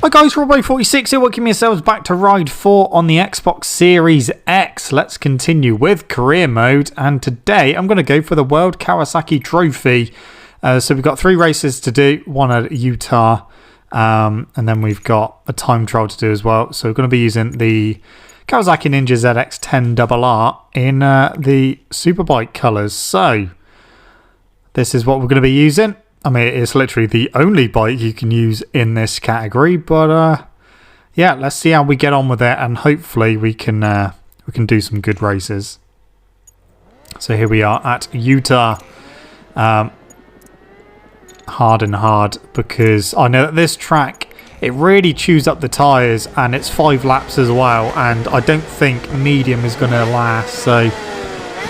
Hi guys, Robbo46 here, welcome yourselves back to Ride 4 on the Xbox Series X. Let's continue with career mode, and today I'm going to go for the World Kawasaki Trophy. So we've got 3 races to do, one at Utah, and then we've got a time trial to do as well. So we're going to be using the Kawasaki Ninja ZX-10RR in the Superbike colours. So this is what we're going to be using. I mean, it's literally the only bike you can use in this category, but yeah, let's see how we get on with it, and hopefully we can do some good races. So here we are at Utah. Hard and hard, because I know that this track, it really chews up the tyres, and it's 5 laps as well, and I don't think medium is going to last. So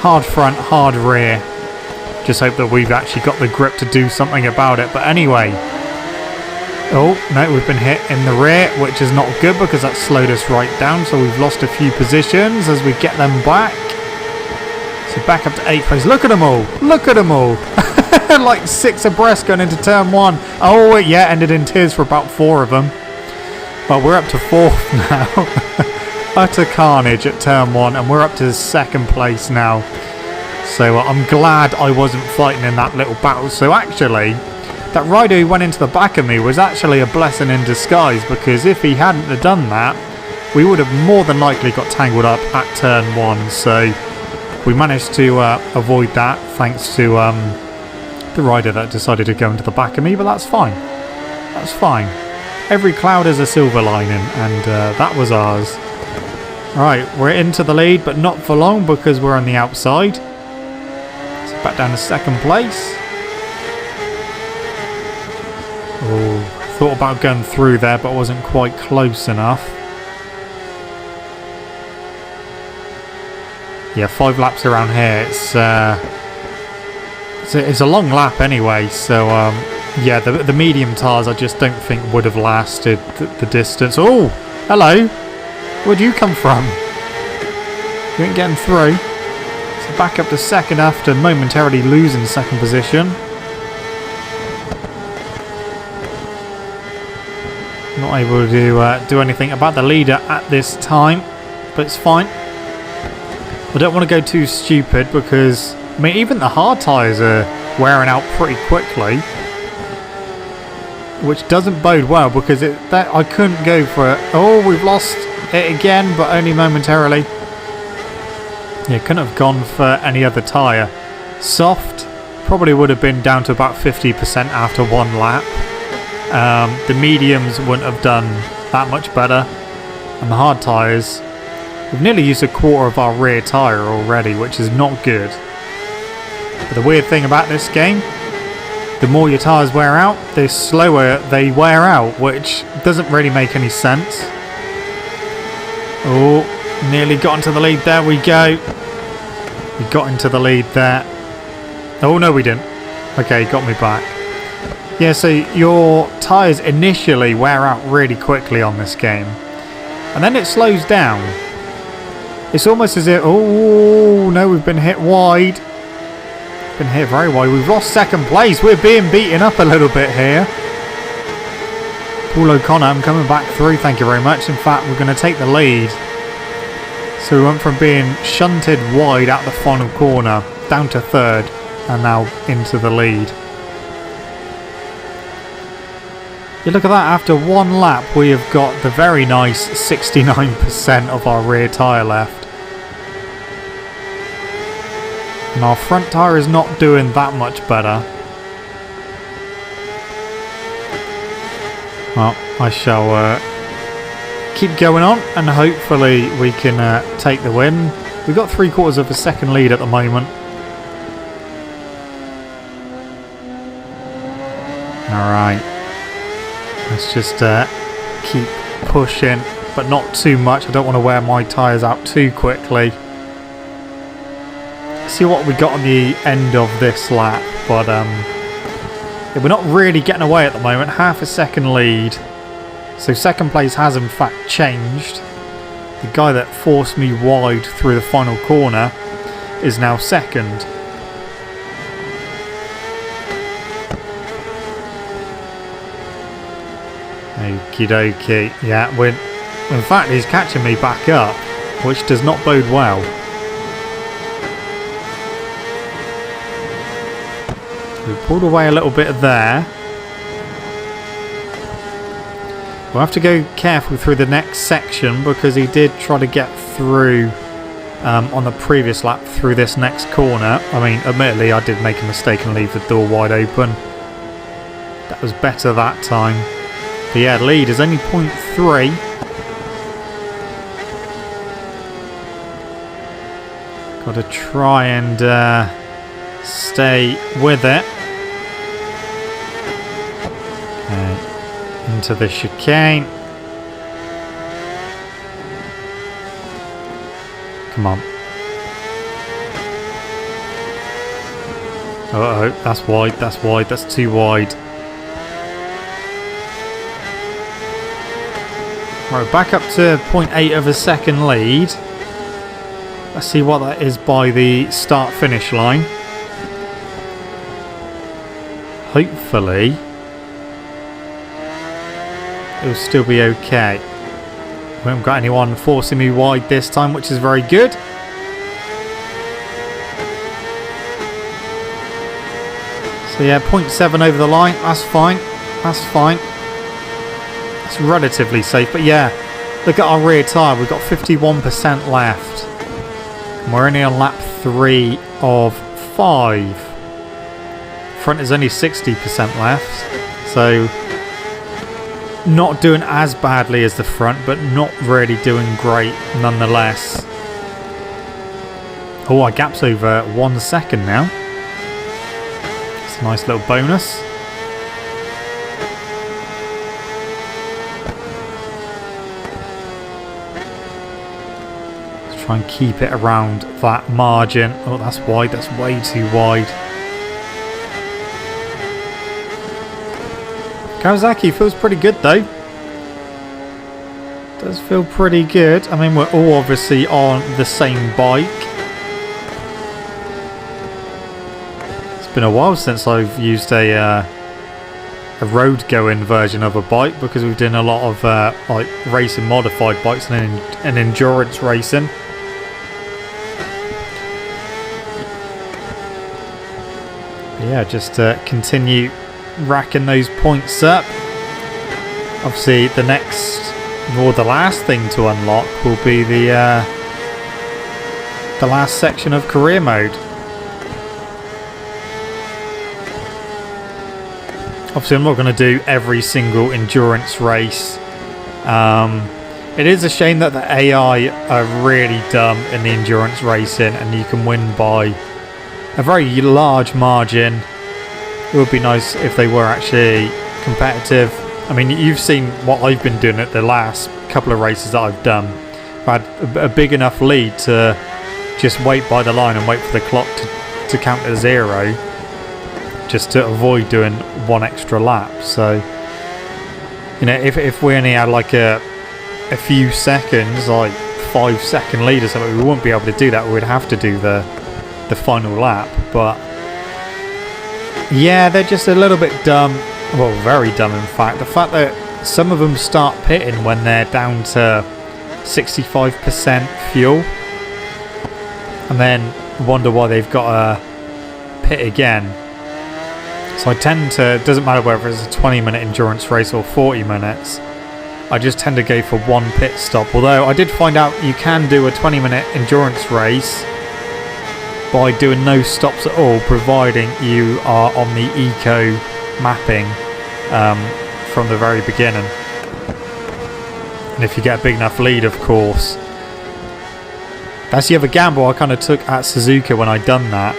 hard front, hard rear. Just hope that we've actually got the grip to do something about it. But anyway. Oh, no, we've been hit in the rear, which is not good because that slowed us right down. So we've lost a few positions as we get them back. So back up to 8th place. Look at them all. Look at them all. Like 6 abreast going into turn 1. Oh, yeah, ended in tears for about 4 of them. Well, we're up to 4th now. Utter carnage at turn 1. And we're up to 2nd place now. So I'm glad I wasn't fighting in that little battle. So actually, that rider who went into the back of me was actually a blessing in disguise, because if he hadn't have done that, we would have more than likely got tangled up at turn 1. So we managed to avoid that thanks to the rider that decided to go into the back of me, but that's fine. That's fine. Every cloud has a silver lining, and that was ours. Right, we're into the lead, but not for long because we're on the outside. Back down to 2nd place. Oh, thought about going through there, but wasn't quite close enough. Yeah, 5 laps around here. It's a long lap anyway. So yeah, the medium tyres I just don't think would have lasted the distance. Oh, hello. Where'd you come from? You ain't getting through. Back up to 2nd after momentarily losing 2nd position. Not able to do anything about the leader at this time, but it's fine. I don't want to go too stupid because, I mean, even the hard tyres are wearing out pretty quickly, which doesn't bode well because I couldn't go for it. Oh, we've lost it again, but only momentarily. Yeah, couldn't have gone for any other tyre. Soft probably would have been down to about 50% after 1 lap. The mediums wouldn't have done that much better. And the hard tyres, we've nearly used a quarter of our rear tyre already, which is not good. But the weird thing about this game, the more your tyres wear out, the slower they wear out, which doesn't really make any sense. Oh, nearly got into the lead. There we go. We got into the lead there. Oh, no, we didn't. Okay, got me back. Yeah, so your tyres initially wear out really quickly on this game. And then it slows down. It's almost as if... Oh, no, we've been hit wide. Been hit very wide. We've lost 2nd place. We're being beaten up a little bit here. Paul O'Connor, I'm coming back through. Thank you very much. In fact, we're going to take the lead. So we went from being shunted wide at the final corner down to 3rd and now into the lead. You look at that, after 1 lap we have got the very nice 69% of our rear tyre left. And our front tyre is not doing that much better. Well, I shall keep going on, and hopefully we can take the win. We've got 3/4 of a second lead at the moment. Alright. Let's just keep pushing, but not too much. I don't want to wear my tyres out too quickly. See what we got on the end of this lap, but yeah, we're not really getting away at the moment. Half a second lead. So 2nd place has in fact changed. The guy that forced me wide through the final corner is now 2nd. Okie dokie. Yeah, in fact, he's catching me back up, which does not bode well. We pulled away a little bit there. We'll have to go careful through the next section because he did try to get through on the previous lap through this next corner. I mean, admittedly, I did make a mistake and leave the door wide open. That was better that time. But yeah, lead is only 0.3. Got to try and stay with it. Okay. Into the chicane. Come on. Uh-oh, that's wide, that's wide, that's too wide. Right, back up to 0.8 of a second lead. Let's see what that is by the start-finish line. Hopefully, it'll still be okay. We haven't got anyone forcing me wide this time, which is very good. So yeah, 0.7 over the line. That's fine. That's fine. It's relatively safe. But yeah, look at our rear tyre. We've got 51% left. And we're only on lap 3 of 5. Front is only 60% left. So not doing as badly as the front, but not really doing great nonetheless. Oh, our gap's over 1 second now. It's a nice little bonus. Let's try and keep it around that margin. Oh, that's wide. That's way too wide. Kawasaki feels pretty good though. Does feel pretty good. I mean, we're all obviously on the same bike. It's been a while since I've used a road-going version of a bike because we've done a lot of like racing modified bikes and endurance racing. But yeah, just continue racking those points up. Obviously the next or the last thing to unlock will be the last section of career mode. Obviously I'm not going to do every single endurance race. It is a shame that the AI are really dumb in the endurance racing and you can win by a very large margin. It would be nice if they were actually competitive. I mean, you've seen what I've been doing at the last couple of races that I've done. I've had a big enough lead to just wait by the line and wait for the clock to count to 0, just to avoid doing one extra lap. So, you know, if we only had like a few seconds, like 5-second lead or something, we wouldn't be able to do that. We'd have to do the final lap. But yeah, they're just a little bit dumb. Well, very dumb in fact. The fact that some of them start pitting when they're down to 65% fuel and then wonder why they've got to pit again. So I tend to, it doesn't matter whether it's a 20-minute endurance race or 40 minutes, I just tend to go for one pit stop. Although I did find out you can do a 20-minute endurance race by doing no stops at all, providing you are on the eco mapping from the very beginning. And if you get a big enough lead, of course. That's the other gamble I kind of took at Suzuka when I done that.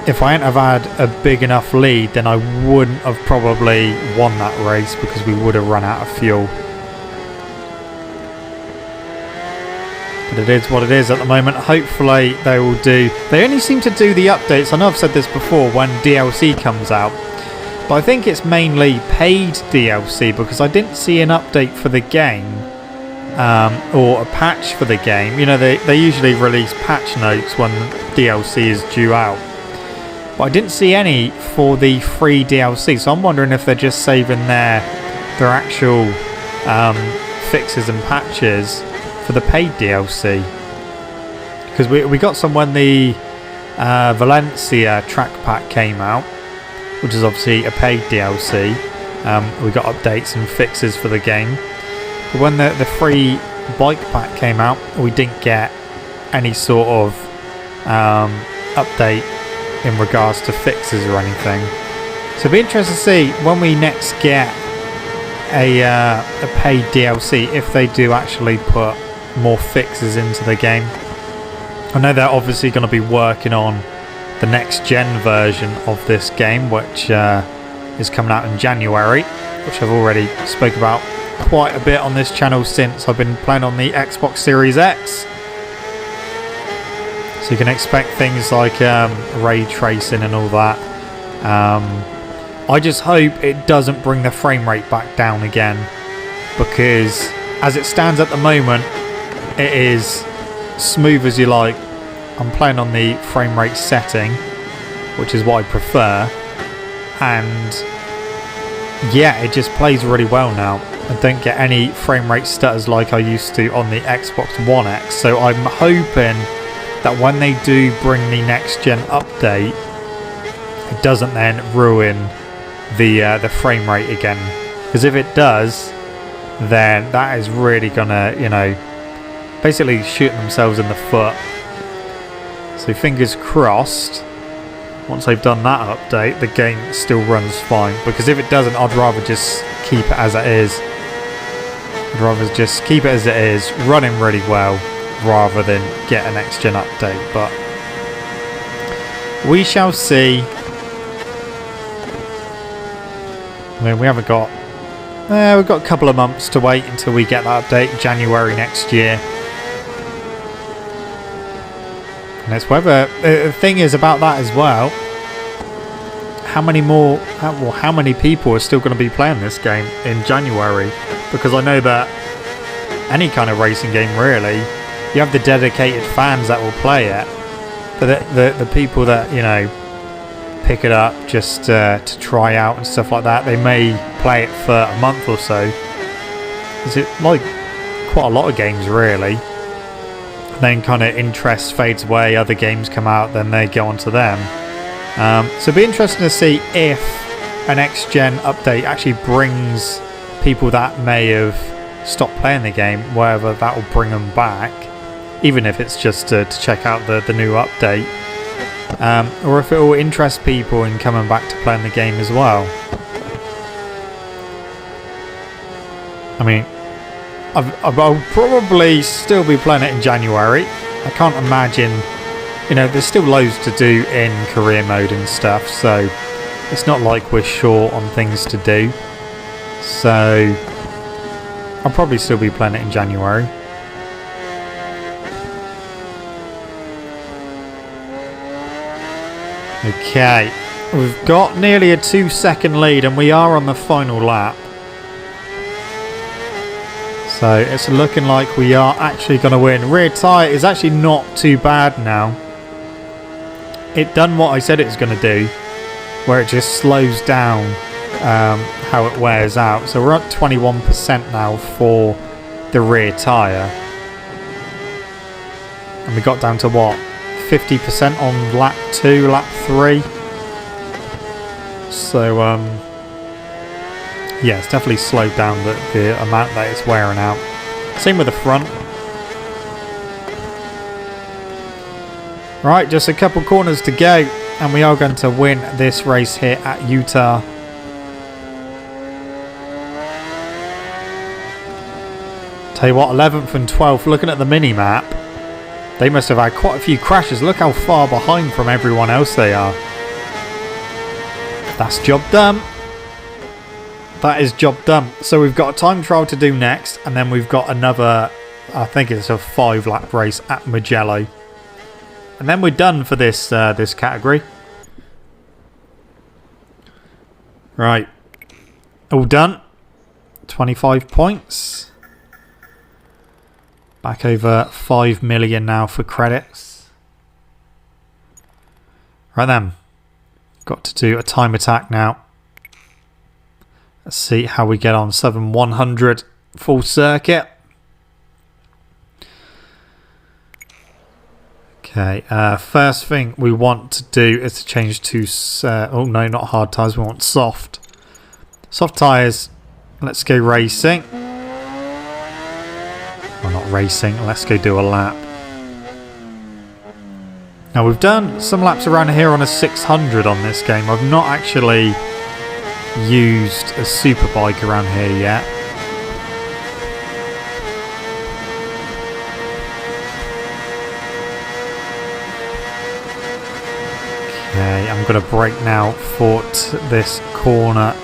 If I hadn't have had a big enough lead, then I wouldn't have probably won that race because we would have run out of fuel. But it is what it is at the moment. Hopefully they will do... They only seem to do the updates. I know I've said this before, when DLC comes out. But I think it's mainly paid DLC because I didn't see an update for the game. Or a patch for the game. You know, they usually release patch notes when DLC is due out. but I didn't see any for the free DLC, so I'm wondering if they're just saving their actual fixes and patches for the paid DLC. Because we got some when the Valencia track pack came out, which is obviously a paid DLC. We got updates and fixes for the game. But when the free bike pack came out, we didn't get any sort of update in regards to fixes or anything. So it'll be interesting to see when we next get a paid DLC if they do actually put more fixes into the game. I know they're obviously going to be working on the next gen version of this game, which is coming out in January, which I've already spoke about quite a bit on this channel since I've been playing on the Xbox Series X. So you can expect things like ray tracing and all that. I just hope it doesn't bring the frame rate back down again, because as it stands at the moment, it is smooth as you like. I'm playing on the frame rate setting, which is what I prefer, and yeah, it just plays really well now. I don't get any frame rate stutters like I used to on the Xbox One X, so I'm hoping that when they do bring the next gen update, it doesn't then ruin the frame rate again, because if it does, then that is really gonna, you know, basically shoot themselves in the foot. So fingers crossed, once they've done that update, the game still runs fine. Because if it doesn't, I'd rather just keep it as it is. I'd rather just keep it as it is, running really well, rather than get a next gen update. But we shall see. I mean, we haven't got... we've got a couple of months to wait until we get that update, January next year. And it's whether... the thing is about that as well, how many people are still going to be playing this game in January? Because I know that any kind of racing game, really, you have the dedicated fans that will play it. But the people that, you know, pick it up just to try out and stuff like that, they may play it for a month or so. Is it like quite a lot of games, really? And then kind of interest fades away, other games come out, then they go on to them. So it'll be interesting to see if an next gen update actually brings people that may have stopped playing the game, whether that will bring them back, even if it's just to check out the new update. Or if it will interest people in coming back to playing the game as well. I mean, I'll probably still be playing it in January. I can't imagine, you know, there's still loads to do in career mode and stuff, so it's not like we're short on things to do. So I'll probably still be playing it in January. Okay, we've got nearly a 2-second lead and we are on the final lap. So it's looking like we are actually going to win. Rear tyre is actually not too bad now. It done what I said it was going to do, where it just slows down how it wears out. So we're at 21% now for the rear tyre. And we got down to what? 50% on lap 2, lap 3. So yeah, it's definitely slowed down the amount that it's wearing out. Same with the front. Right, just a couple corners to go and we are going to win this race here at Utah. Tell you what, 11th and 12th, looking at the mini-map, they must have had quite a few crashes. Look how far behind from everyone else they are. That's job done. That is job done. So we've got a time trial to do next, and then we've got another, I think it's a 5-lap race at Mugello. And then we're done for this this category. Right. All done. 25 points. Back over 5 million now for credits. Right then. got to do a time attack now. Let's see how we get on. 7/100 full circuit. Okay, first thing we want to do is to change to, oh no, not hard tyres, we want soft. Soft tyres, let's go racing. Well, not racing, let's go do a lap. Now we've done some laps around here on a 600 on this game. I've not actually used a superbike around here yet. Okay, I'm going to brake now for this corner.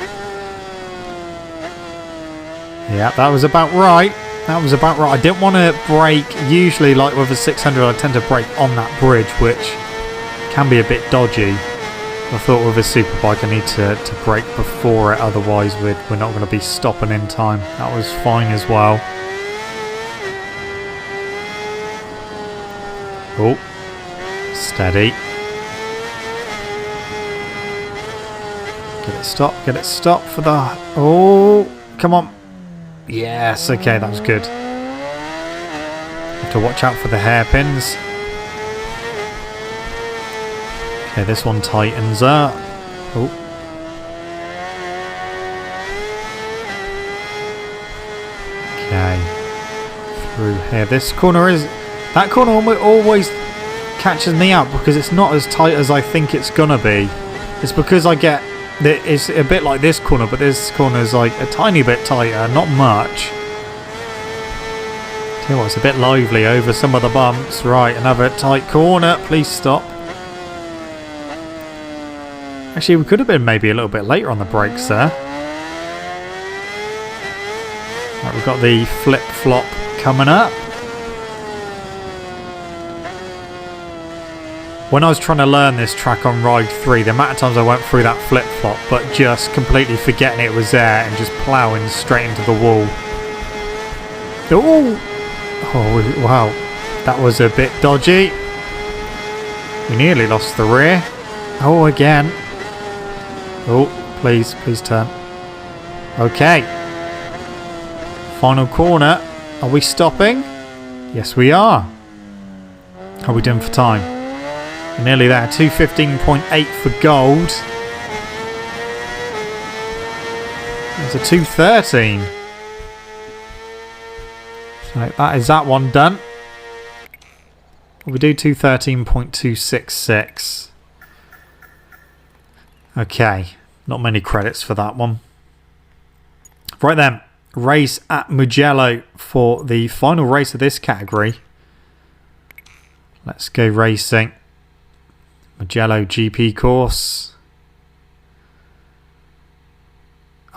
Yeah, that was about right. That was about right. I didn't want to brake. Usually, like with a 600, I tend to brake on that bridge, which can be a bit dodgy. I thought with a superbike I need to brake before it, otherwise we're not going to be stopping in time. That was fine as well. Oh, steady. Get it stopped for the... Oh, come on. Yes, okay, that was good. Have to watch out for the hairpins. Okay, this one tightens up. Oh. Okay. Through here. This corner is... That corner always catches me out because it's not as tight as I think it's gonna be. It's because I get... It's a bit like this corner, but this corner is like a tiny bit tighter, not much. Tell you what, it's a bit lively over some of the bumps. Right, another tight corner. Please stop. Actually, we could have been maybe a little bit later on the brakes there. Right, we've got the flip-flop coming up. When I was trying to learn this track on Ride 3, the amount of times I went through that flip-flop, but just completely forgetting it was there and just ploughing straight into the wall. Oh! Oh, wow. That was a bit dodgy. We nearly lost the rear. Oh, again. Oh, please turn. Okay. Final corner. Are we stopping? Yes, we are. How are we doing for time? We're nearly there. 2:15.8 for gold. There's a 2:13. So that is that one done. We do 2:13.266. Okay, not many credits for that one. Right then, race at Mugello for the final race of this category. Let's go racing. Mugello GP course.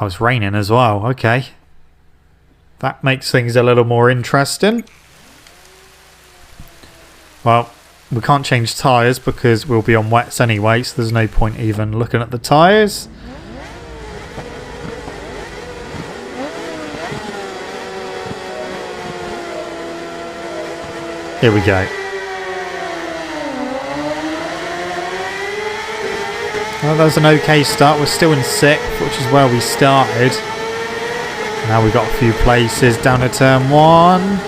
Oh, it's raining as well. Okay. That makes things a little more interesting. Well, we can't change tyres because we'll be on wets anyway, so there's no point even looking at the tyres. Here we go. Well, that was an okay start. We're still in 6th, which is where we started. Now we've got a few places down to turn 1.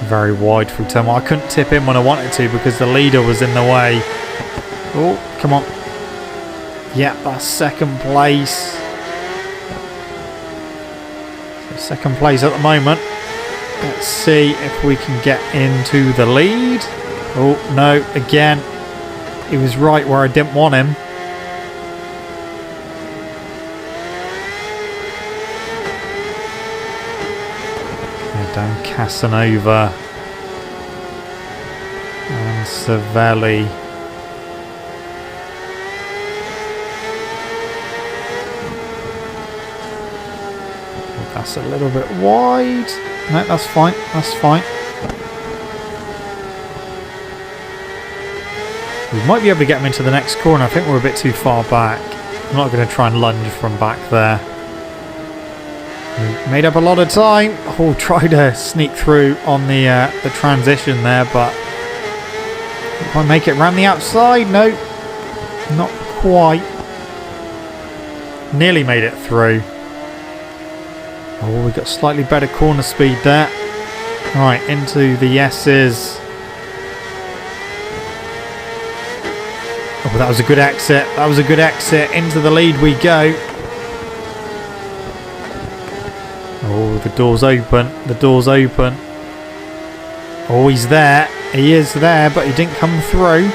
Very wide through turn 1. I couldn't tip in when I wanted to because the leader was in the way. Oh, come on. Yeah, that's 2nd place. So 2nd place at the moment. Let's see if we can get into the lead. Oh, no, again. He was right where I didn't want him. Down Casanova. And Savelli. That's a little bit wide. No, that's fine. That's fine. We might be able to get him into the next corner. I think we're a bit too far back. I'm not going to try and lunge from back there. We made up a lot of time. Oh, try to sneak through on the transition there, but Can I make it round the outside? No, not quite. Nearly made it through. Oh, we got slightly better corner speed there. Right, into the S's. Oh, that was a good exit. That was a good exit. Into the lead we go. Oh, the door's open. The door's open. Oh, he's there. He is there, but he didn't come through.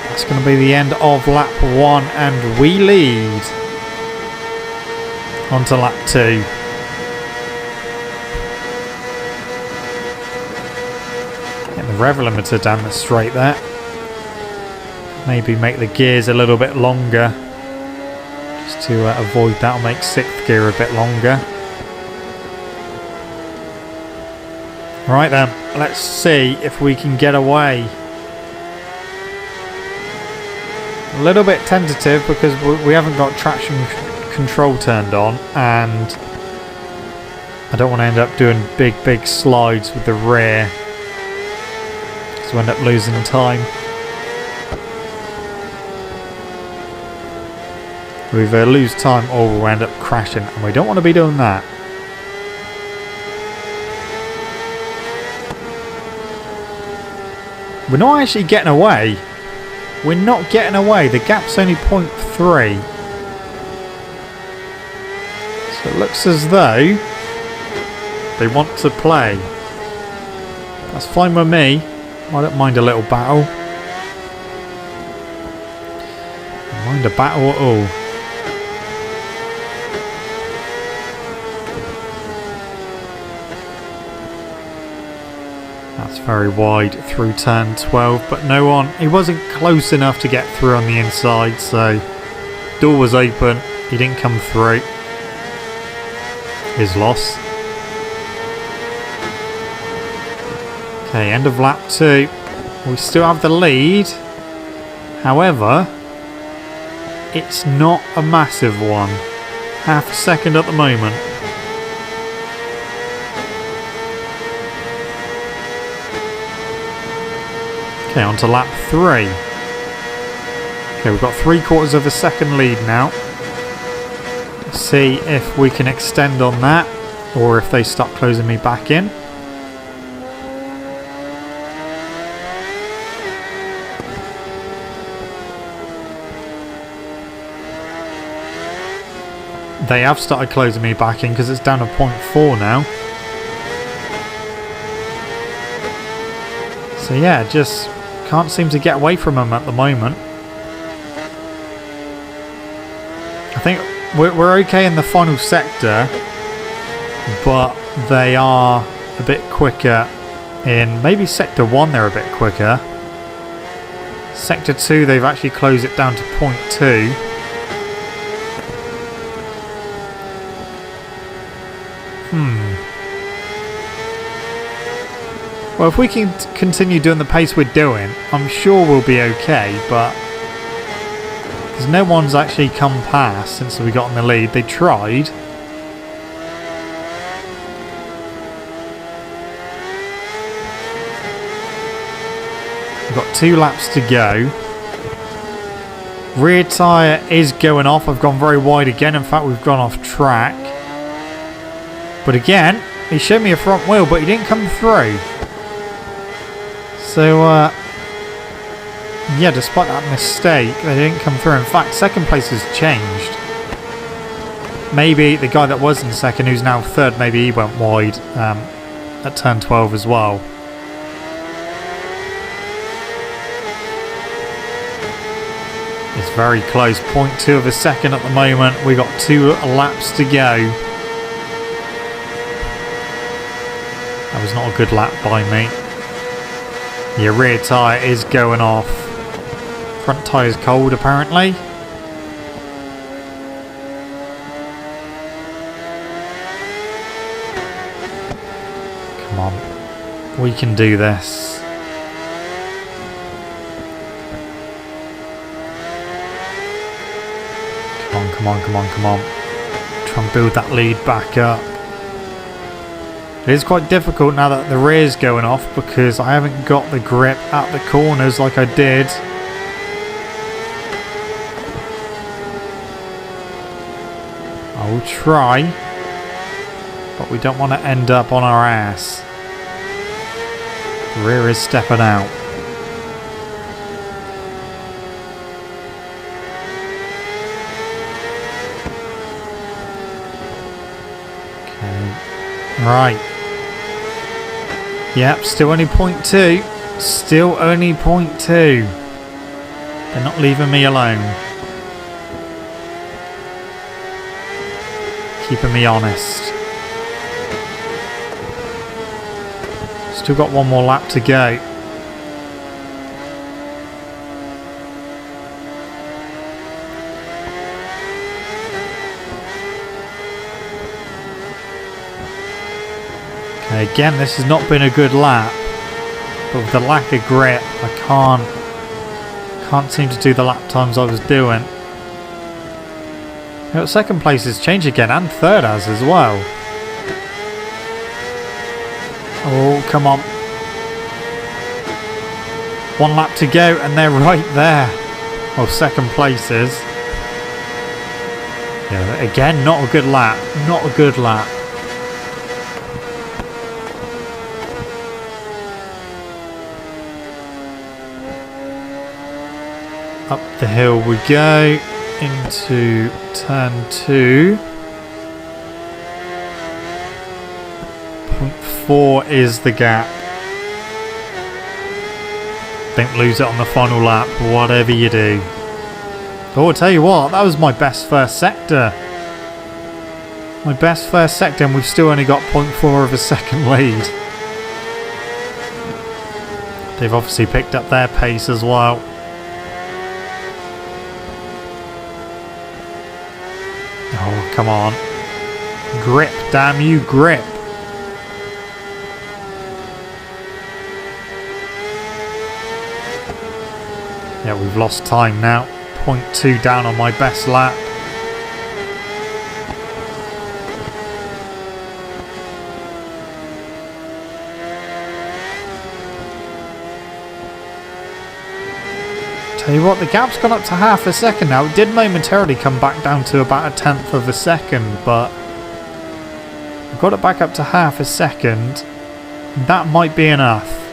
That's going to be the end of lap 1, and we lead. On to lap 2. Get the rev limiter down the straight there. Maybe make the gears a little bit longer. Just to avoid that, I'll make 6th gear a bit longer. Right then, let's see if we can get away. A little bit tentative because we haven't got traction control turned on, and I don't want to end up doing big slides with the rear, because we end up losing time. We either lose time or we'll end up crashing, and we don't want to be doing that. We're not actually getting away. We're not getting away. The gap's only 0.3. So it looks as though they want to play. That's fine with me. I don't mind a little battle. I don't mind a battle at all. That's very wide through turn 12, but no one. He wasn't close enough to get through on the inside, so door was open. He didn't come through. His loss. Okay, end of lap 2. We still have the lead. However, it's not a massive one. Half a second at the moment. Okay, on to lap 3. Okay, we've got 3/4 of a second lead now. Let's see if we can extend on that, or if they start closing me back in. They have started closing me back in because it's down to 0.4 now. So yeah, just can't seem to get away from them at the moment. I think we're okay in the final sector, but they are a bit quicker in maybe sector 1. They're a bit quicker. Sector 2, they've actually closed it down to 0.2. Well, if we can continue doing the pace we're doing, I'm sure we'll be okay, but because no one's actually come past since we got in the lead. They tried. We've got 2 laps to go. Rear tyre is going off. I've gone very wide again. In fact, we've gone off track. But again, he showed me a front wheel, but he didn't come through. So, yeah, despite that mistake, they didn't come through. In fact, second place has changed. Maybe the guy that was in second, who's now third, maybe he went wide at turn 12 as well. It's very close. 0.2 of a second at the moment. We got 2 laps to go. That was not a good lap by me. Your rear tyre is going off. Front tyre's cold apparently. Come on. We can do this. Come on, come on, come on, come on. Try and build that lead back up. It is quite difficult now that the rear's going off because I haven't got the grip at the corners like I did. I will try, but we don't want to end up on our ass. The rear is stepping out. Okay, right. Yep, still only 0.2. Still only 0.2. They're not leaving me alone. Keeping me honest. Still got one more lap to go. Okay, again, this has not been a good lap, but with the lack of grip, I can't seem to do the lap times I was doing. You know, second place has changed again, and third has as well. Oh, come on. One lap to go, and they're right there. Well, second place is. Yeah, again, not a good lap. Not a good lap. Up the hill we go. Into turn 2. 0.4 is the gap. Don't lose it on the final lap, whatever you do. Oh, I'll tell you what, that was my best first sector. My best first sector, and we've still only got 0.4 of a second lead. They've obviously picked up their pace as well. Oh, come on. Grip, damn you, grip. Yeah, we've lost time now. 0.2 down on my best lap. Tell you what, the gap's gone up to half a second now. It did momentarily come back down to about a tenth of a second, but I've got it back up to half a second. That might be enough.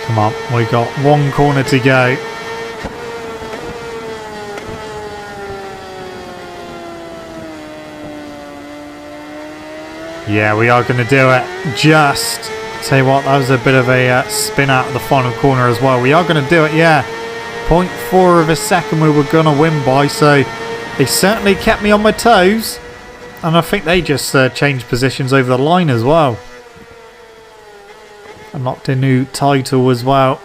Come on, we got one corner to go. Yeah, we are going to do it. Just. Tell you what, that was a bit of a spin out of the final corner as well. We are going to do it, yeah. 0.4 of a second we were going to win by, so they certainly kept me on my toes. And I think they just changed positions over the line as well. Unlocked a new title as well.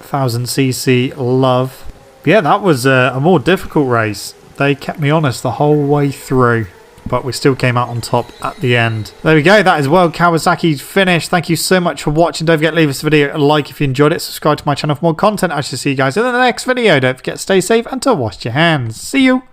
1000cc love. But yeah, that was a more difficult race. They kept me honest the whole way through. But we still came out on top at the end. There we go. That is World Kawasaki's finished. Thank you so much for watching. Don't forget to leave this video a like if you enjoyed it. Subscribe to my channel for more content. I shall see you guys in the next video. Don't forget to stay safe and to wash your hands. See you.